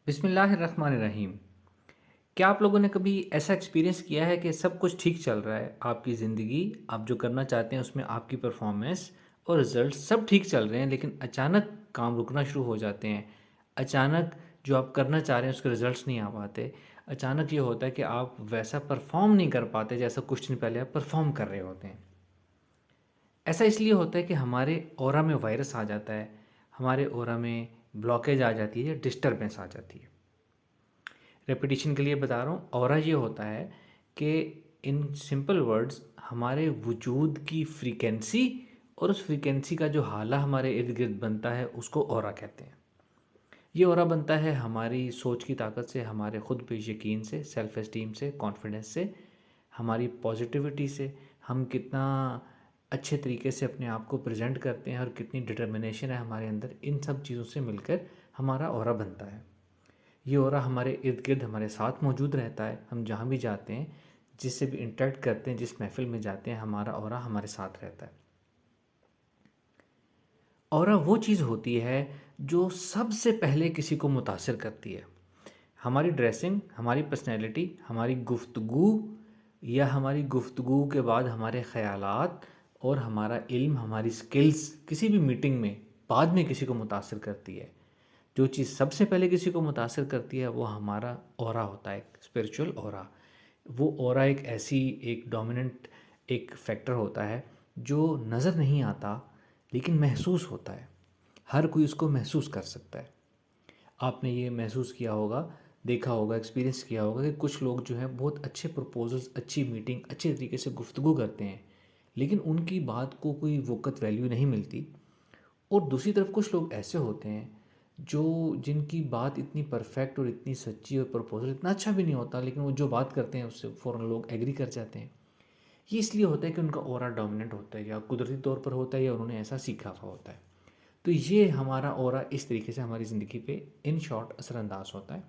बिस्मिल्लाहिर्रहमानिर्रहीम। क्या आप लोगों ने कभी ऐसा एक्सपीरियंस किया है कि सब कुछ ठीक चल रहा है, आपकी ज़िंदगी, आप जो करना चाहते हैं उसमें आपकी परफॉर्मेंस और रिजल्ट सब ठीक चल रहे हैं, लेकिन अचानक काम रुकना शुरू हो जाते हैं। अचानक जो आप करना चाह रहे हैं उसके रिजल्ट्स नहीं आ पाते। अचानक ये होता है कि आप वैसा परफॉर्म नहीं कर पाते जैसा कुछ दिन पहले आप परफॉर्म कर रहे होते हैं। ऐसा इसलिए होता है कि हमारे ऑरा में वायरस आ जाता है, हमारे ऑरा में ब्लॉकेज आ जाती है या डिस्टर्बेंस आ जाती है। रेपिटेशन के लिए बता रहा हूँ, ऑरा ये होता है कि इन सिंपल वर्ड्स हमारे वजूद की फ्रीक्वेंसी और उस फ्रीक्वेंसी का जो हाला हमारे इर्द गिर्द बनता है उसको ऑरा कहते हैं। ये ऑरा बनता है हमारी सोच की ताकत से, हमारे खुद पे यकीन से, सेल्फ एस्टीम से, कॉन्फिडेंस से, हमारी पॉजिटिविटी से, हम कितना अच्छे तरीके से अपने आप को प्रेजेंट करते हैं और कितनी डिटर्मिनेशन है हमारे अंदर, इन सब चीज़ों से मिलकर हमारा ऑरा बनता है। ये ऑरा हमारे इर्द गिर्द हमारे साथ मौजूद रहता है। हम जहाँ भी जाते हैं, जिससे भी इंटरेक्ट करते हैं, जिस महफिल में जाते हैं, हमारा ऑरा हमारे साथ रहता है। ऑरा वो चीज़ होती है जो सबसे पहले किसी को मुतासिर करती है। हमारी ड्रेसिंग, हमारी पर्सनैलिटी, हमारी गुफ्तगू या हमारी गुफ्तगू के बाद हमारे ख़यालात और हमारा इल्म, हमारी स्किल्स किसी भी मीटिंग में बाद में किसी को मुतासिर करती है। जो चीज़ सबसे पहले किसी को मुतासिर करती है वो हमारा ऑरा होता है, स्पिरिचुअल ऑरा। वो ऑरा एक ऐसी एक डोमिनेंट एक फैक्टर होता है जो नज़र नहीं आता लेकिन महसूस होता है। हर कोई उसको महसूस कर सकता है। आपने ये महसूस किया होगा, देखा होगा, एक्सपीरियंस किया होगा कि कुछ लोग जो हैं बहुत अच्छे प्रपोजल्स, अच्छी मीटिंग, अच्छे तरीके से गुफ्तगू करते हैं, लेकिन उनकी बात को कोई वक़्त वैल्यू नहीं मिलती। और दूसरी तरफ कुछ लोग ऐसे होते हैं जो जिनकी बात इतनी परफेक्ट और इतनी सच्ची और प्रपोजल इतना अच्छा भी नहीं होता, लेकिन वो जो बात करते हैं उससे फ़ौरन लोग एग्री कर जाते हैं। ये इसलिए होता है कि उनका ऑरा डोमिनेंट होता है, या कुदरती तौर पर होता है, या उन्होंने ऐसा सीखा हुआ होता है। तो ये हमारा ऑरा इस तरीके से हमारी ज़िंदगी पे इन शॉर्ट असरअंदाज होता है।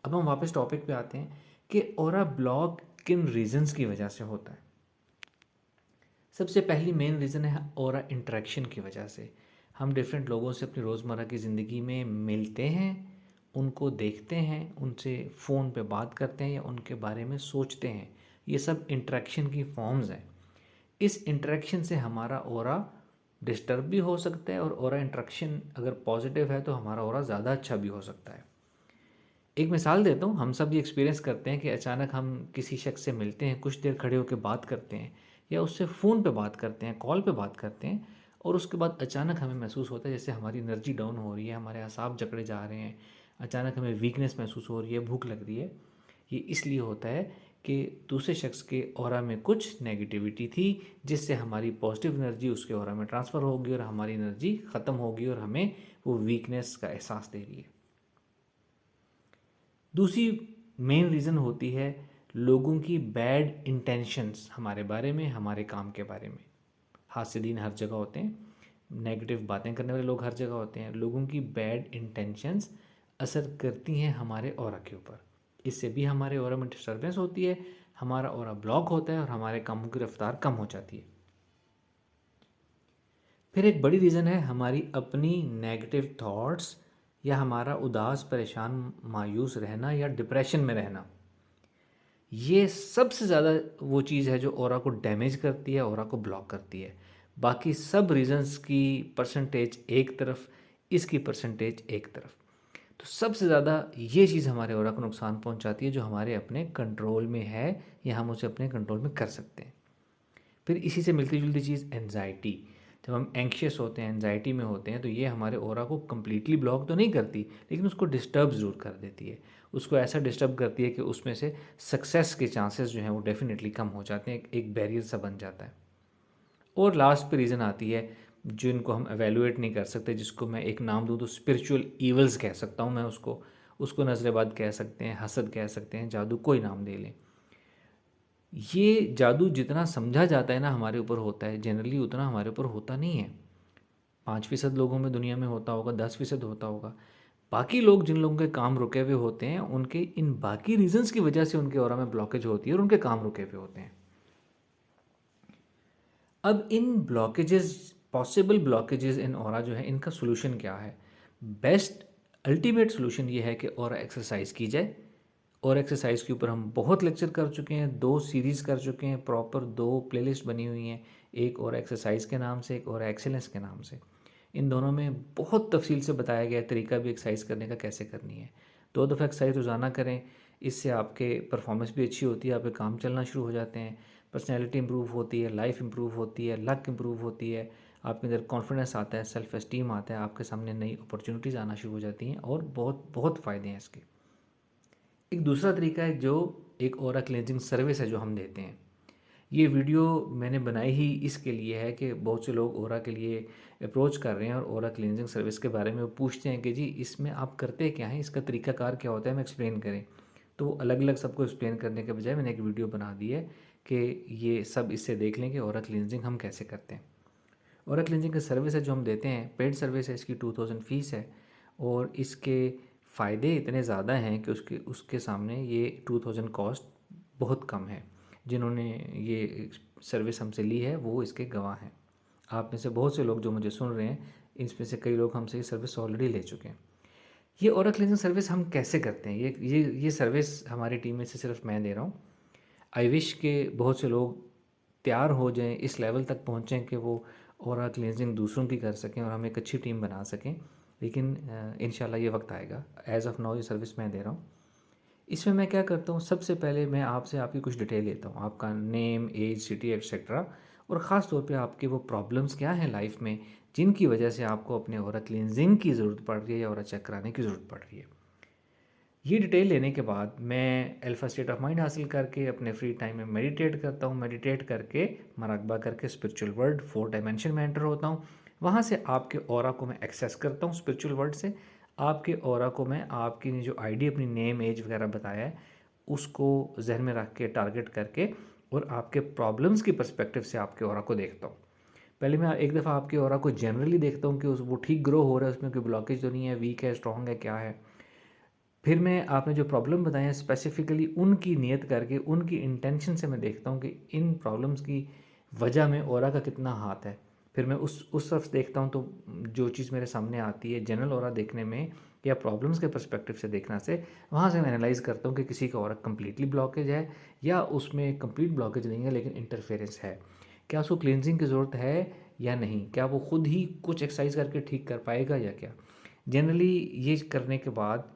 अब हम वापस टॉपिक पे आते हैं कि ऑरा ब्लॉक किन रीजंस की वजह से होता है। सबसे पहली मेन रीज़न है ऑरा इंटरेक्शन की वजह से। हम डिफरेंट लोगों से अपनी रोज़मर्रा की ज़िंदगी में मिलते हैं, उनको देखते हैं, उनसे फ़ोन पे बात करते हैं या उनके बारे में सोचते हैं। ये सब इंटरेक्शन की फॉर्म्स हैं। इस इंटरेक्शन से हमारा ऑरा डिस्टर्ब भी हो सकता है, और ऑरा इंटरेक्शन अगर पॉजिटिव है तो हमारा ऑरा ज़्यादा अच्छा भी हो सकता है। एक मिसाल देता हूँ, हम सब ये एक्सपीरियंस करते हैं कि अचानक हम किसी शख्स से मिलते हैं, कुछ देर खड़े होकर बात करते हैं या उससे फ़ोन पे बात करते हैं, कॉल पे बात करते हैं, और उसके बाद अचानक हमें महसूस होता है जैसे हमारी एनर्जी डाउन हो रही है, हमारे असाब जकड़े जा रहे हैं, अचानक हमें वीकनेस महसूस हो रही है, भूख लग रही है। ये इसलिए होता है कि दूसरे शख्स के ऑरा में कुछ नेगेटिविटी थी, जिससे हमारी पॉजिटिव एनर्जी उसके ऑरा में ट्रांसफ़र होगी और हमारी एनर्जी ख़त्म होगी और हमें वो वीकनेस का एहसास दे रही है। दूसरी मेन रीज़न होती है लोगों की बैड इंटेंशंस हमारे बारे में, हमारे काम के बारे में। हास्यदीन हर जगह होते हैं, नेगेटिव बातें करने वाले लोग हर जगह होते हैं। लोगों की बैड इंटेंशंस असर करती हैं हमारे ऑरा के ऊपर। इससे भी हमारे ऑरा में डिस्टर्बेंस होती है, हमारा ऑरा ब्लॉक होता है और हमारे कामों की रफ्तार कम हो जाती है। फिर एक बड़ी रीज़न है हमारी अपनी नेगेटिव थॉट्स, या हमारा उदास, परेशान, मायूस रहना या डिप्रेशन में रहना। ये सबसे ज़्यादा वो चीज़ है जो ऑरा को डैमेज करती है, ऑरा को ब्लॉक करती है। बाकी सब रीजंस की परसेंटेज एक तरफ, इसकी परसेंटेज एक तरफ। तो सबसे ज़्यादा ये चीज़ हमारे ऑरा को नुकसान पहुंचाती है जो हमारे अपने कंट्रोल में है, या हम उसे अपने कंट्रोल में कर सकते हैं। फिर इसी से मिलती जुलती चीज़ एनजाइटी। जब हम एंक्शियस होते हैं, एनजाइटी में होते हैं, तो ये हमारे ऑरा को कम्प्लीटली ब्लॉक तो नहीं करती, लेकिन उसको डिस्टर्ब ज़रूर कर देती है। उसको ऐसा डिस्टर्ब करती है कि उसमें से सक्सेस के चांसेस जो हैं वो डेफिनेटली कम हो जाते हैं, एक बैरियर सा बन जाता है। और लास्ट पे रीज़न आती है जिनको हम एवेलुएट नहीं कर सकते, जिसको मैं एक नाम दूँ तो स्पिरिचुअल ईवल्स कह सकता हूँ मैं उसको। उसको नज़र बद कह सकते हैं, हसद कह सकते हैं, जादू, कोई नाम दे लें। ये जादू जितना समझा जाता है ना हमारे ऊपर होता है, जनरली उतना हमारे ऊपर होता नहीं है। 5% लोगों में दुनिया में होता होगा, 10% होता होगा। बाकी लोग, जिन लोगों के काम रुके हुए होते हैं, उनके इन बाकी रीजंस की वजह से उनके ऑरा में ब्लॉकेज होती है और उनके काम रुके हुए होते हैं। अब इन blockages, possible blockages in aura जो है, इनका सोल्यूशन क्या है? बेस्ट अल्टीमेट सोल्यूशन ये है कि और एक्सरसाइज की जाए। और एक्सरसाइज के ऊपर हम बहुत लेक्चर कर चुके हैं, 2 सीरीज़ कर चुके हैं, प्रॉपर 2 प्लेलिस्ट बनी हुई हैं, एक और एक्सरसाइज के नाम से, एक और एक्सेलेंस के नाम से। इन दोनों में बहुत तफसील से बताया गया है तरीका भी एक्सरसाइज करने का कैसे करनी है। 2 दफ़ा एक्सरसाइज रोज़ाना करें, इससे आपके परफॉर्मेंस भी अच्छी होती है, आपके काम चलना शुरू हो जाते हैं, पर्सनैलिटी इंप्रूव होती है, लाइफ इंप्रूव होती है, लक इंप्रूव होती है, आपके अंदर कॉन्फिडेंस आता है, सेल्फ एस्टीम आता है, आपके सामने नई अपॉर्चुनिटीज़ आना शुरू हो जाती हैं और बहुत बहुत फ़ायदे हैं इसके। एक दूसरा तरीका है जो एक ऑरा क्लेंजिंग सर्विस है जो हम देते हैं। ये वीडियो मैंने बनाई ही इसके लिए है कि बहुत से लोग ऑरा के लिए अप्रोच कर रहे हैं और ऑरा क्लेंजिंग सर्विस के बारे में वो पूछते हैं कि जी इसमें आप करते क्या हैं, इसका तरीकाकार क्या होता है, हमें एक्सप्लेन करें। तो अलग अलग सबको एक्सप्लेन करने के बजाय मैंने एक वीडियो बना दी है कि ये सब इससे देख लें कि ऑरा क्लेंजिंग हम कैसे करते हैं। ऑरा क्लींजिंग की सर्विस है जो हम देते हैं, पेड सर्विस है, इसकी 2000 फ़ीस है और इसके फ़ायदे इतने ज़्यादा हैं कि उसके उसके सामने ये 2000 कॉस्ट बहुत कम है। जिन्होंने ये सर्विस हमसे ली है वो इसके गवाह हैं। आप में से बहुत से लोग जो मुझे सुन रहे हैं, इसमें से कई लोग हमसे ये सर्विस ऑलरेडी ले चुके हैं। ये ऑरा क्लींजिंग सर्विस हम कैसे करते हैं? ये सर्विस हमारी टीम में से सिर्फ मैं दे रहा हूँ। आई विश के बहुत से लोग तैयार हो जाएं, इस लेवल तक पहुँचें कि वो ऑरा क्लींजिंग दूसरों की कर सकें और हम एक अच्छी टीम बना सकें, लेकिन इंशाल्लाह ये वक्त आएगा। एज़ ऑफ़ नाउ ये सर्विस मैं दे रहा हूँ। इसमें मैं क्या करता हूँ, सबसे पहले मैं आपसे आपकी कुछ डिटेल लेता हूँ, आपका नेम, एज, सिटी एक्सेट्रा, और ख़ास तौर पे आपके वो प्रॉब्लम्स क्या हैं लाइफ में जिनकी वजह से आपको अपने ऑरा क्लींजिंग की ज़रूरत पड़ रही है या ऑरा चेक कराने की ज़रूरत पड़ रही है। ये डिटेल लेने के बाद मैं अल्फ़ा स्टेट ऑफ माइंड हासिल करके अपने फ्री टाइम में मेडिटेट करता हूँ। मेडिटेट करके मराकबा करके स्पिरिचुअल वर्ल्ड 4 डायमेंशन में एंटर होता हूँ। वहाँ से आपके ऑरा को मैं एक्सेस करता हूँ स्पिरिचुअल वर्ल्ड से। आपके ऑरा को मैं आपकी जो आईडी, अपनी नेम, एज वगैरह बताया है, उसको जहन में रख के टारगेट करके और आपके प्रॉब्लम्स की पर्सपेक्टिव से आपके ऑरा को देखता हूँ। पहले मैं एक दफ़ा आपके ऑरा को जनरली देखता हूँ कि वो ठीक ग्रो हो रहा है, उसमें कोई ब्लॉकेज तो नहीं है, वीक है, स्ट्रॉन्ग है, क्या है। फिर मैं आपने जो प्रॉब्लम बताए हैं स्पेसिफिकली उनकी नियत करके, उनकी इंटेंशन से मैं देखता हूँ कि इन प्रॉब्लम्स की वजह में ऑरा का कितना हाथ है। फिर मैं उस तरफ देखता हूँ, तो जो चीज़ मेरे सामने आती है जनरल ऑरा देखने में या प्रॉब्लम्स के पर्सपेक्टिव से देखना से, वहाँ से मैं एनालाइज करता हूँ कि किसी का ऑरा कम्प्लीटली ब्लॉकेज है या उसमें कंप्लीट ब्लॉकेज नहीं है लेकिन इंटरफेरेंस है। क्या उसको क्लिनजिंग की ज़रूरत है या नहीं, क्या वो खुद ही कुछ एक्सरसाइज करके ठीक कर पाएगा या क्या। जनरली ये करने के बाद,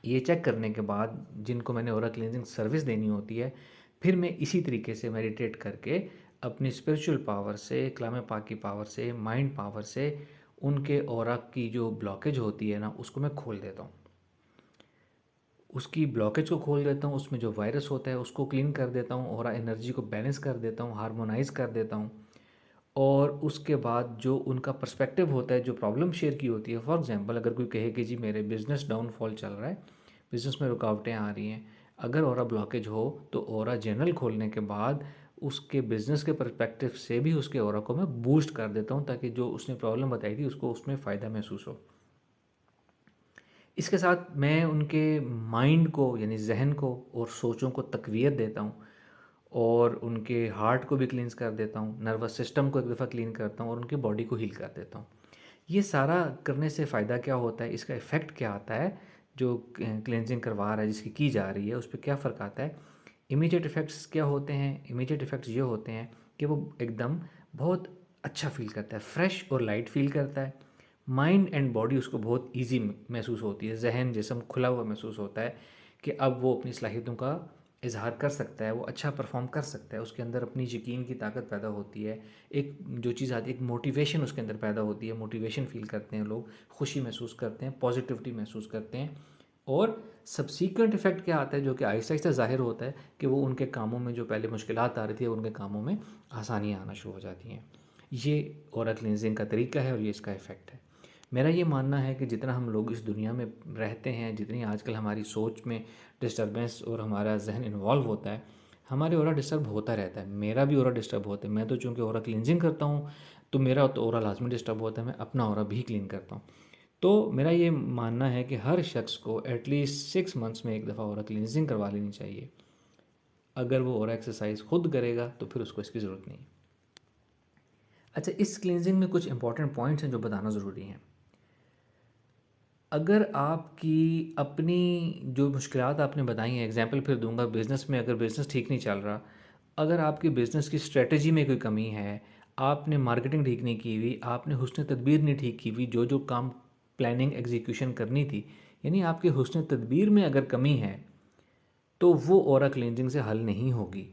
ये चेक करने के बाद जिनको मैंने ऑरा क्लींजिंग सर्विस देनी होती है, फिर मैं इसी तरीके से मेडिटेट करके अपनी स्पिरिचुअल पावर से, कलाम पाक की पावर से, माइंड पावर से उनके ऑरा की जो ब्लॉकेज होती है ना, उसको मैं खोल देता हूँ। उसकी ब्लॉकेज को खोल देता हूँ, उसमें जो वायरस होता है उसको क्लीन कर देता हूँ, ऑरा एनर्जी को बैलेंस कर देता हूँ, हार्मोनाइज कर देता हूँ। और उसके बाद जो उनका पर्सपेक्टिव होता है, जो प्रॉब्लम शेयर की होती है, फॉर एग्जांपल अगर कोई कहे कि जी मेरे बिज़नेस डाउनफॉल चल रहा है, बिज़नेस में रुकावटें आ रही हैं, अगर ऑरा ब्लॉकेज हो तो ऑरा जनरल खोलने के बाद उसके बिज़नेस के पर्सपेक्टिव से भी उसके ऑरा को मैं बूस्ट कर देता हूँ, ताकि जो उसने प्रॉब्लम बताई थी उसको उसमें फ़ायदा महसूस हो। इसके साथ मैं उनके माइंड को, यानी जहन को और सोचों को तक़वियत देता हूँ और उनके हार्ट को भी क्लींस कर देता हूँ, नर्वस सिस्टम को एक दफ़ा क्लीन करता हूँ और उनकी बॉडी को हील कर देता हूँ। ये सारा करने से फ़ायदा क्या होता है, इसका इफ़ेक्ट क्या आता है, जो क्लेंजिंग करवा रहा है, जिसकी की जा रही है, उस पर क्या फ़र्क आता है, इमीडिएट इफ़ेक्ट्स क्या होते हैं। इमीडिएट इफ़ेक्ट्स ये होते हैं कि वो एकदम बहुत अच्छा फ़ील करता है, फ्रेश और लाइट फ़ील करता है। माइंड एंड बॉडी उसको बहुत ईजी महसूस होती है, जहन जिस्म खुला हुआ महसूस होता है कि अब वो अपनी सलाहियतों का इजहार कर सकता है, वो अच्छा परफॉर्म कर सकता है, उसके अंदर अपनी यकीन की ताकत पैदा होती है। एक जो चीज़ आती है, एक मोटिवेशन उसके अंदर पैदा होती है, मोटिवेशन फील करते हैं लोग, खुशी महसूस करते हैं, पॉजिटिविटी महसूस करते हैं। और सब्सीक्वेंट इफेक्ट क्या आता है, जो कि आहिस्ता आहिस्ता ज़ाहिर होता है, कि वो उनके कामों में जो पहले मुश्किलात आ रही थी, उनके कामों में आसानियाँ आना शुरू हो जाती हैं। ये ऑरा क्लींजिंग का तरीका है और ये इसका इफ़ेक्ट है। मेरा ये मानना है कि जितना हम लोग इस दुनिया में रहते हैं, जितनी आजकल हमारी सोच में डिस्टर्बेंस और हमारा जहन इन्वॉल्व होता है, हमारे ऑरा डिस्टर्ब होता रहता है। मेरा भी ऑरा डिस्टर्ब होता है। मैं तो चूँकि ऑरा क्लींजिंग करता हूँ तो मेरा तो ऑरा लाजमी डिस्टर्ब होता है, मैं अपना ऑरा भी क्लीन करता हूँ। तो मेरा ये मानना है कि हर शख्स को एटलीस्ट 6 मंथ्स में एक दफ़ा ऑरा क्लींजिंग करवा लेनी चाहिए। अगर वो ऑरा एक्सरसाइज खुद करेगा तो फिर उसको इसकी ज़रूरत नहीं। अच्छा, इस क्लींजिंग में कुछ इंपॉर्टेंट पॉइंट्स हैं जो बताना ज़रूरी हैं। अगर आपकी अपनी जो मुश्किलात आपने बताई हैं, एग्जांपल फिर दूंगा, बिज़नेस में अगर बिज़नेस ठीक नहीं चल रहा, अगर आपकी बिज़नेस की स्ट्रेटजी में कोई कमी है, आपने मार्केटिंग ठीक नहीं की हुई, आपने हुस्न तदबीर नहीं ठीक की हुई, जो जो काम प्लानिंग एग्जीक्यूशन करनी थी, यानी आपके हुस्न तदबीर में अगर कमी है, तो वो ऑरा क्लेंजिंग से हल नहीं होगी।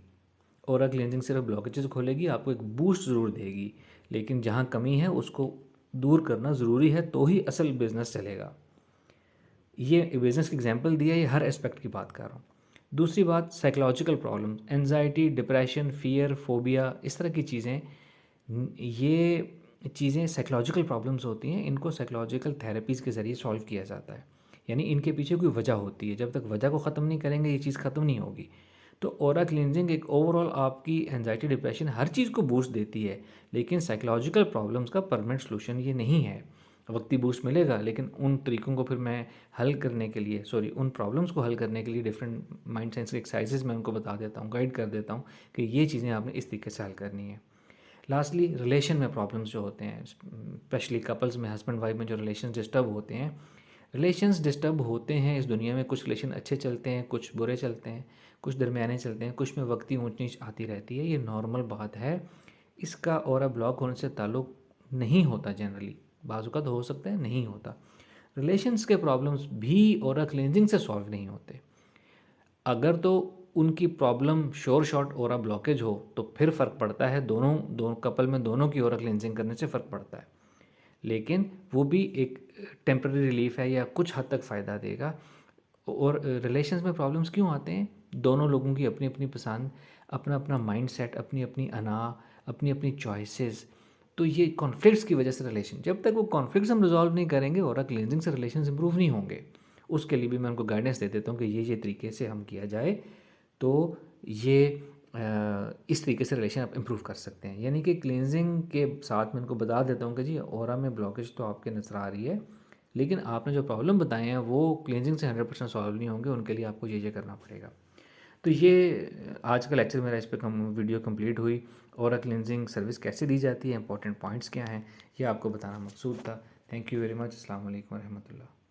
ऑरा क्लेंजिंग सिर्फ ब्लॉकेजेस खोलेगी, आपको एक बूस्ट ज़रूर देगी, लेकिन जहाँ कमी है उसको दूर करना ज़रूरी है, तो ही असल बिज़नेस चलेगा। ये बिज़नेस की एग्जांपल दिया, ये हर एस्पेक्ट की बात कर रहा हूँ। दूसरी बात, psychological problem, anxiety, depression, fear, phobia, इस तरह की चीज़ें, ये चीज़ें साइकोलॉजिकल प्रॉब्लम्स होती हैं, इनको साइकोलॉजिकल थेरेपीज़ के ज़रिए सॉल्व किया जाता है। यानी इनके पीछे कोई वजह होती है, जब तक वजह को ख़त्म नहीं करेंगे ये चीज़ ख़त्म नहीं होगी। तो ऑरा क्लींजिंग एक ओवरऑल आपकी एनजाइटी, डिप्रेशन, हर चीज़ को बूस्ट देती है, लेकिन साइकोलॉजिकल प्रॉब्लम्स का परमानेंट सोल्यूशन ये नहीं है। वक्ती बूस्ट मिलेगा, लेकिन उन तरीकों को फिर मैं हल करने के लिए, उन प्रॉब्लम्स को हल करने के लिए डिफरेंट माइंड साइंस के एक्सरसाइजेज मैं उनको बता देता हूँ, गाइड कर देता हूँ कि ये चीज़ें आपने इस तरीके से हल करनी है। लास्टली, रिलेशन में प्रॉब्लम्स जो होते हैं, स्पेशली कपल्स में, हस्बैंड वाइफ में जो रिलेशन डिस्टर्ब होते हैं, रिलेशंस डिस्टर्ब होते हैं इस दुनिया में। कुछ रिलेशन अच्छे चलते हैं, कुछ बुरे चलते हैं, कुछ दरमियाने चलते हैं, कुछ में वक्ती ऊंच नीच आती रहती है, ये नॉर्मल बात है। इसका ऑरा ब्लॉक होने से ताल्लुक़ नहीं होता जनरली, बाज़-औक़ात हो सकता है, नहीं होता। रिलेशंस के प्रॉब्लम्स भी ऑरा क्लींजिंग से सॉल्व नहीं होते। अगर तो उनकी problem sure shot aura blockage हो तो फिर फ़र्क पड़ता है, दोनों कपल में दोनों की ऑरा क्लींजिंग करने से फ़र्क पड़ता है, लेकिन वो भी एक टेम्पररी रिलीफ है या कुछ हद तक फ़ायदा देगा। और रिलेशंस में प्रॉब्लम्स क्यों आते हैं? दोनों लोगों की अपनी अपनी पसंद, अपना अपना माइंड सेट, अपनी अपनी अना, अपनी अपनी चॉइसेस, तो ये कॉन्फ्लिक्ट्स की वजह से रिलेशन, जब तक वो कॉन्फ्लिक्ट्स हम रिजॉल्व नहीं करेंगे और क्लींजिंग से रिलेशन इंप्रूव नहीं होंगे। उसके लिए भी मैं उनको गाइडेंस दे देता हूँ कि ये तरीके से हम किया जाए तो ये इस तरीके से रिलेशन आप इम्प्रूव कर सकते हैं। यानी कि क्लींजिंग के साथ मैं उनको बता देता हूँ कि जी ऑरा में ब्लॉकेज तो आपके नज़र आ रही है, लेकिन आपने जो प्रॉब्लम बताए हैं वो क्लींजिंग से 100% सॉल्व नहीं होंगे, उनके लिए आपको ये करना पड़ेगा। तो ये आज का लेक्चर मेरा, इस पर वीडियो कंप्लीट हुई। ऑरा क्लींजिंग सर्विस कैसे दी जाती है, इंपॉर्टेंट पॉइंट्स क्या हैं, ये आपको बताना मकसूद था। Thank you very much. अस्सलाम वालेकुम रहमतुल्लाह।